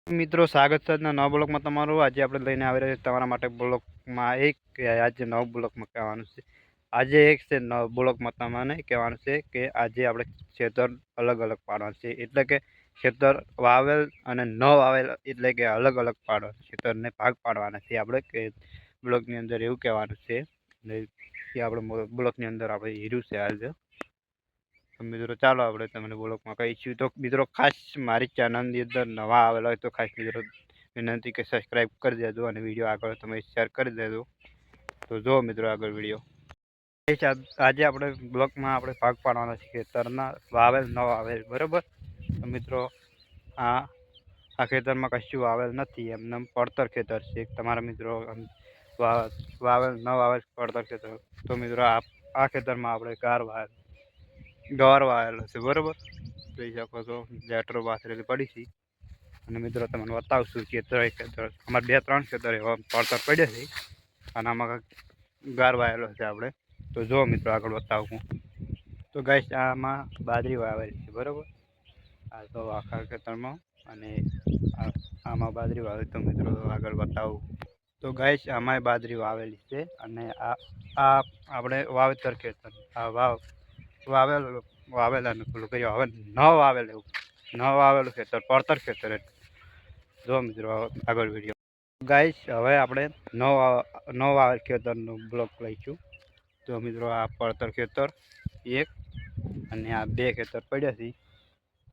મિત્રો સ્વાગત છે આજના નવા બ્લોકમાં તમારું। આજે આપણે લઈને આવી રહ્યા છીએ તમારા માટે બ્લોકમાં એક કે આજે નવ બ્લોકમાં કહેવાનું છે। આજે એક છે નવ બ્લોકમાં તમને કહેવાનું છે કે આજે આપણે ખેતર અલગ અલગ પાડવાનું છે, એટલે કે ખેતર વાવેલ અને ન વાવેલ એટલે કે અલગ અલગ પાડવા ખેતરને ભાગ પાડવાના છે આપણે કે બ્લોકની અંદર એવું કહેવાનું છે। એ આપણે બ્લોકની અંદર આપણે હીરું છે આજે। તો મિત્રો ચાલો આપણે તમને બ્લોગમાં કહીશું। તો મિત્રો ખાસ મારી ચેનલની અંદર નવા આવેલા હોય તો ખાસ મિત્રો વિનંતી કે સબસ્ક્રાઈબ કરી દેજો અને વિડીયો આગળ તમે શેર કરી દેજો। તો જો મિત્રો આગળ વિડીયો આજે આપણે બ્લોગમાં આપણે ભાગ પાડવાના છે ખેતરના વાવેલ ન વાવેલ, બરાબર। તો મિત્રો આ ખેતરમાં કશું વાવેલ નથી, એમને પડતર ખેતર છે તમારા મિત્રો। વાવેલ ન વાવેલ પડતર ખેતર, તો મિત્રો આ ખેતરમાં આપણે ગવાર વાવેલો છે, બરાબર। જોઈ શકો છો લેટરો પાથરેલી પડી છે અને મિત્રો તમને બતાવશું ખેતર અમારે 2-3 ખેતર એવા પડતર પડ્યા છે અને આમાં ગાર વાવેલો છે આપણે। તો જો મિત્રો આગળ બતાવું તો ગાઈસ આમાં બાજરી વાવેલી છે, બરાબર। આ તો આખા ખેતરમાં અને આમાં બાજરી વાવેલી, તો મિત્રો આગળ બતાવું તો ગાઈસ આમાં બાજરી વાવેલી છે અને આ આપણે વાવેતર ખેતર વાવેલા પેલું કહ્યું હવે ન વાવેલું ખેતર પડતર ખેતર। જો મિત્રો આગળ વિડીયો ગાઈસ હવે આપણે ન વાવેલ ખેતરનો બ્લોક લઈશું। તો મિત્રો આ પડતર ખેતર એક અને આ 2 ખેતર પડ્યા છે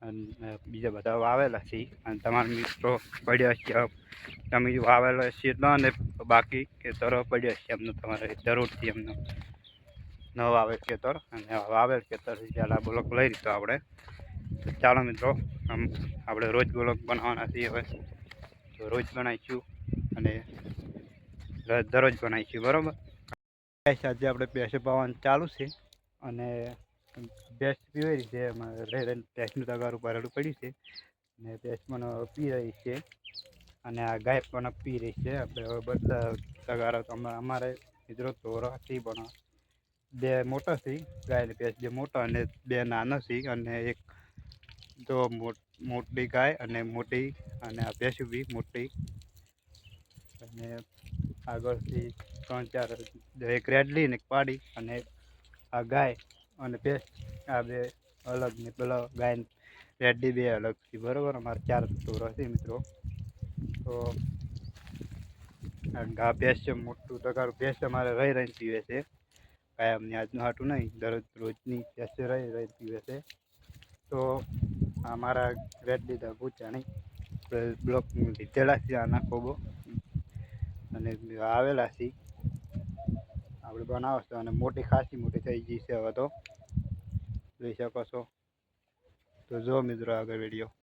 અને બીજા બધા વાવેલા છે અને તમારા મિત્રો પડ્યા છે તમે વાવેલા છે એટલા અને બાકી ખેતરો પડ્યા છે એમને તમારે જરૂરથી એમને ન વાવેલ ખેતર અને વાવેલ ખેતર પહેલાં બ્લોક લઈ લીધો આપણે। તો ચાલો મિત્રો આપણે રોજ બ્લોક બનાવવાના છીએ હવે, તો રોજ બનાવીશું અને દરરોજ બનાવીશું, બરાબર। આજે આપણે ભેંસો પાવાનું ચાલુ છે અને ભેંસ પીવાઈ રહી છે, એમાં ભેંસનું તગારું ભરેલું પડ્યું છે અને ભેંસ પણ પી રહી છે અને આ ગાય પણ પી રહી છે। આપણે બધા તગારા અમારે મિત્રો ધોરાથી પણ 2 મોટા છે, ગાય ભેંસ 2 મોટા અને 2 નાના છે અને એક તો મોટી ગાય અને મોટી અને આ ભેંસ બી મોટી અને આગળથી 3-4 એક રેડલી ને એક પાડી અને આ ગાય અને ભેંસ આ 2 અલગ ને પેલા ગાય રેડલી 2 અલગ છે, બરાબર। અમારે 4 ઢોરા છે મિત્રો। તો આ ભેંસ છે મોટું તગારું, ભેંસ અમારે રહીને પીવે છે, કાયમની આજનું હાટું નહીં, રોજની ભેંસ રહી પીવે છે। તો અમારા રેડલી પૂછાણી બ્લોક લીધેલા છે આના ખોબો અને આવેલા છે આપણે બનાવશું અને મોટી ખાસી મોટી થઈ ગઈ છે હવે, તો જોઈ શકો છો। તો જો મિત્રો આગળ વિડીયો